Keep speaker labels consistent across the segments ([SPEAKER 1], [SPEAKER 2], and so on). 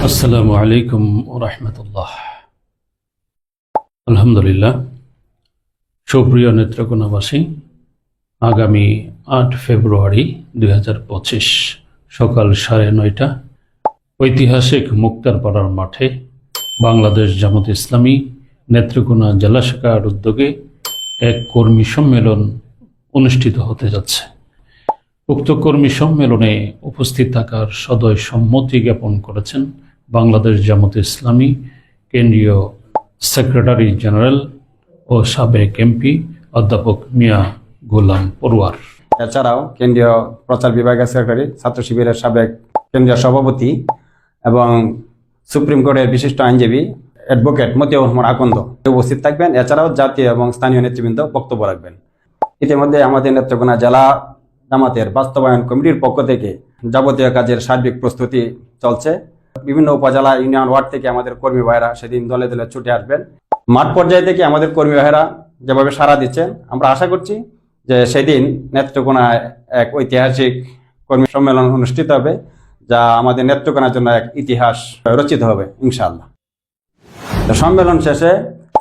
[SPEAKER 1] আসসালামু আলাইকুম ওয়া রাহমাতুল্লাহ। আলহামদুলিল্লাহ। সুপ্রিয় নেত্রকোনাবাসী, আগামী ৮ ফেব্রুয়ারি ২০২৫ সকাল ৯:৩০ ঐতিহাসিক মুক্তারপাড়ার মাঠে বাংলাদেশ জামাত ইসলামী নেত্রকোনা জেলা শাখার উদ্যোগে এক কর্মী সম্মেলন অনুষ্ঠিত হতে যাচ্ছে। উক্ত কর্মী সম্মেলনে উপস্থিত থাকার সদয় সম্মতি জ্ঞাপন করেছেন বাংলাদেশ জামাত ইসলামী কেন্দ্রীয় সেক্রেটারি জেনারেল ও সাবেক এমপি অধ্যাপক মিয়া গোলাম পড়ুয়ার।
[SPEAKER 2] এছাড়াও কেন্দ্রীয় প্রচার বিভাগের সেক্রেটারি, ছাত্র শিবিরের সাবেক কেন্দ্রীয় সভাপতি এবং সুপ্রিম কোর্টের বিশিষ্ট আইনজীবী অ্যাডভোকেট মতিয়াউর রহমান আকন্দ উপস্থিত থাকবেন। এছাড়াও জাতীয় এবং স্থানীয় নেতৃবৃন্দ বক্তব্য রাখবেন। ইতিমধ্যে আমাদের নেত্রকোনা জেলা জামাতের বাস্তবায়ন কমিটির পক্ষ থেকে যাবতীয় কাজের সার্বিক প্রস্তুতি চলছে। বিভিন্ন উপজেলা, ইউনিয়ন, ওয়ার্ড থেকে আমাদের কর্মী ভাইয়েরা সেদিন দলে দলে ছুটে আসবেন। মাঠ পর্যায়ে থেকে আমাদের কর্মী ভাইয়েরা যেভাবে সাড়া দিচ্ছেন, আমরা আশা করছি যে সেদিন নেত্রকোনায় এক ঐতিহাসিক কর্মী সম্মেলন অনুষ্ঠিত হবে, যা আমাদের নেত্রকোনার জন্য এক ইতিহাস রচিত হবে ইনশাআল্লাহ। সম্মেলন শেষে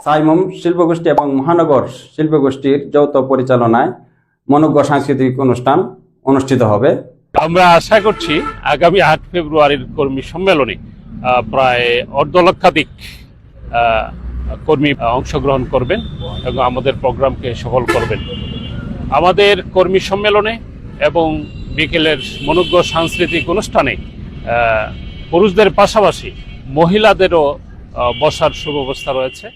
[SPEAKER 2] সাইমুম শিল্পগোষ্ঠী এবং মহানগর শিল্পগোষ্ঠীর যৌথ পরিচালনায় মনোজ্ঞ সাংস্কৃতিক অনুষ্ঠান অনুষ্ঠিত হবে।
[SPEAKER 3] আমরা আশা করছি আগামী ৮ ফেব্রুয়ারির কর্মী সম্মেলনে প্রায় অর্ধলক্ষাধিক কর্মী অংশগ্রহণ করবেন এবং আমাদের প্রোগ্রামকে সফল করবেন। আমাদের কর্মী সম্মেলনে এবং বিকেলের মনোজ্ঞ সাংস্কৃতিক অনুষ্ঠানে পুরুষদের পাশাপাশি মহিলাদেরও বসার সুব্যবস্থা রয়েছে।